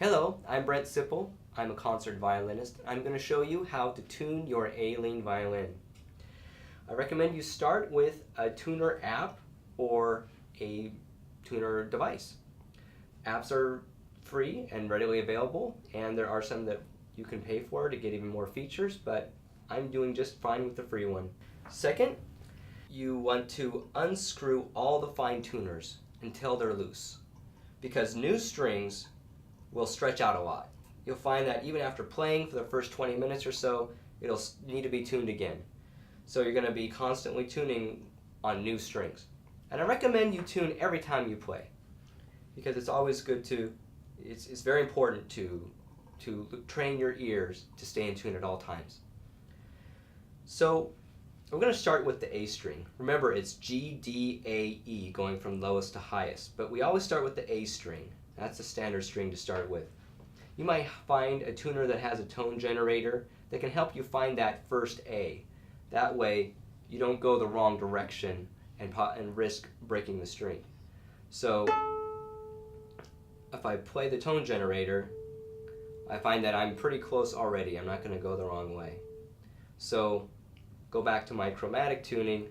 Hello, I'm Brent Sipple. I'm a concert violinist. I'm going to show you how to tune your Aileen violin. I recommend you start with a tuner app or a tuner device. Apps are free and readily available, and there are some that you can pay for to get even more features, but I'm doing just fine with the free one. Second, you want to unscrew all the fine tuners until they're loose, because new strings will stretch out a lot. You'll find that even after playing for the first 20 minutes or so, it'll need to be tuned again. So you're going to be constantly tuning on new strings. And I recommend you tune every time you play, because it's always good to, it's very important to train your ears to stay in tune at all times. So we're going to start with the A string. Remember, it's G, D, A, E, going from lowest to highest, but we always start with the A string. That's the standard string to start with. You might find a tuner that has a tone generator that can help you find that first A. That way you don't go the wrong direction and risk breaking the string. So if I play the tone generator, I find that I'm pretty close already. I'm not going to go the wrong way. So go back to my chromatic tuning,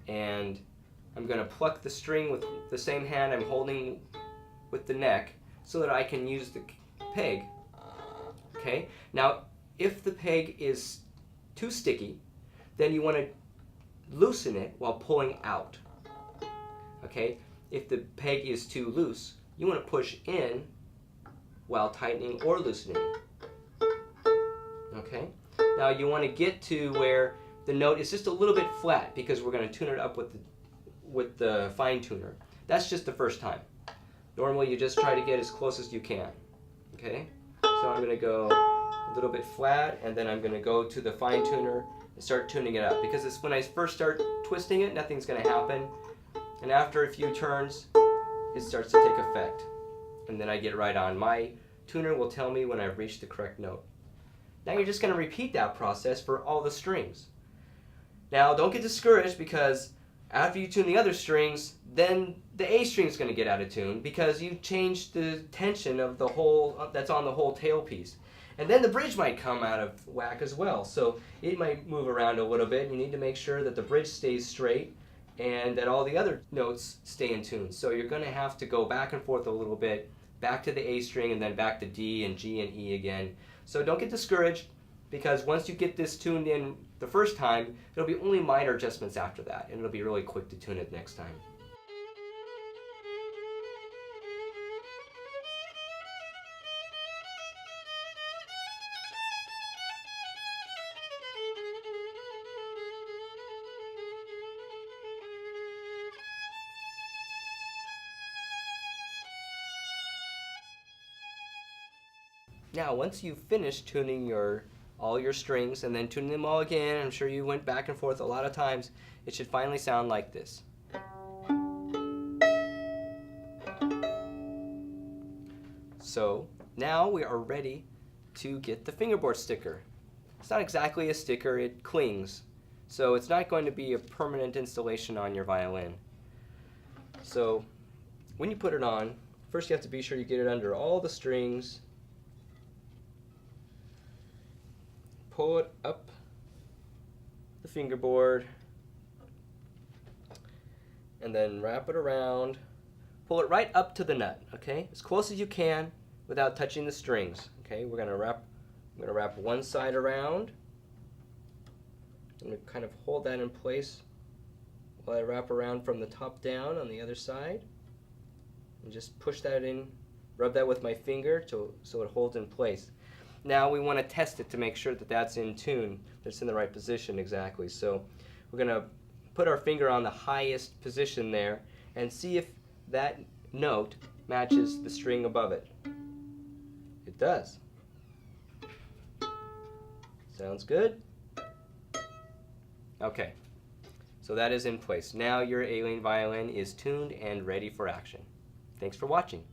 and I'm going to pluck the string with the same hand I'm holding with the neck so that I can use the peg. Okay? Now, if the peg is too sticky, then you want to loosen it while pulling out. Okay? If the peg is too loose, you want to push in while tightening or loosening. Okay? Now you want to get to where the note is just a little bit flat, because we're going to tune it up with the fine tuner. That's just the first time. Normally you just try to get as close as you can. Okay? So I'm going to go a little bit flat, and then I'm going to go to the fine tuner and start tuning it up, because it's when I first start twisting it, nothing's going to happen, and after a few turns it starts to take effect, and then I get right on. My tuner will tell me when I've reached the correct note. Now you're just going to repeat that process for all the strings. Now don't get discouraged, because after you tune the other strings, then the A string is going to get out of tune, because you changed the tension of the whole that's on the whole tailpiece. And then the bridge might come out of whack as well, so it might move around a little bit. You need to make sure that the bridge stays straight and that all the other notes stay in tune. So you're going to have to go back and forth a little bit, back to the A string and then back to D and G and E again. So don't get discouraged, because once you get this tuned in the first time, it'll be only minor adjustments after that, and it'll be really quick to tune it next time. Now, once you've finished tuning all your strings and then tuning them all again, I'm sure you went back and forth a lot of times, it should finally sound like this. So now we are ready to get the fingerboard sticker. It's not exactly a sticker, it clings. So it's not going to be a permanent installation on your violin. So when you put it on, first you have to be sure you get it under all the strings. Pull it up the fingerboard, and then wrap it around. Pull it right up to the nut, okay? As close as you can without touching the strings. Okay, I'm gonna wrap one side around. I'm gonna kind of hold that in place while I wrap around from the top down on the other side. And just push that in, rub that with my finger so it holds in place. Now we want to test it to make sure that that's in tune, that it's in the right position exactly. So we're going to put our finger on the highest position there and see if that note matches the string above it. It does. Sounds good? Okay, so that is in place. Now your Aileen violin is tuned and ready for action. Thanks for watching.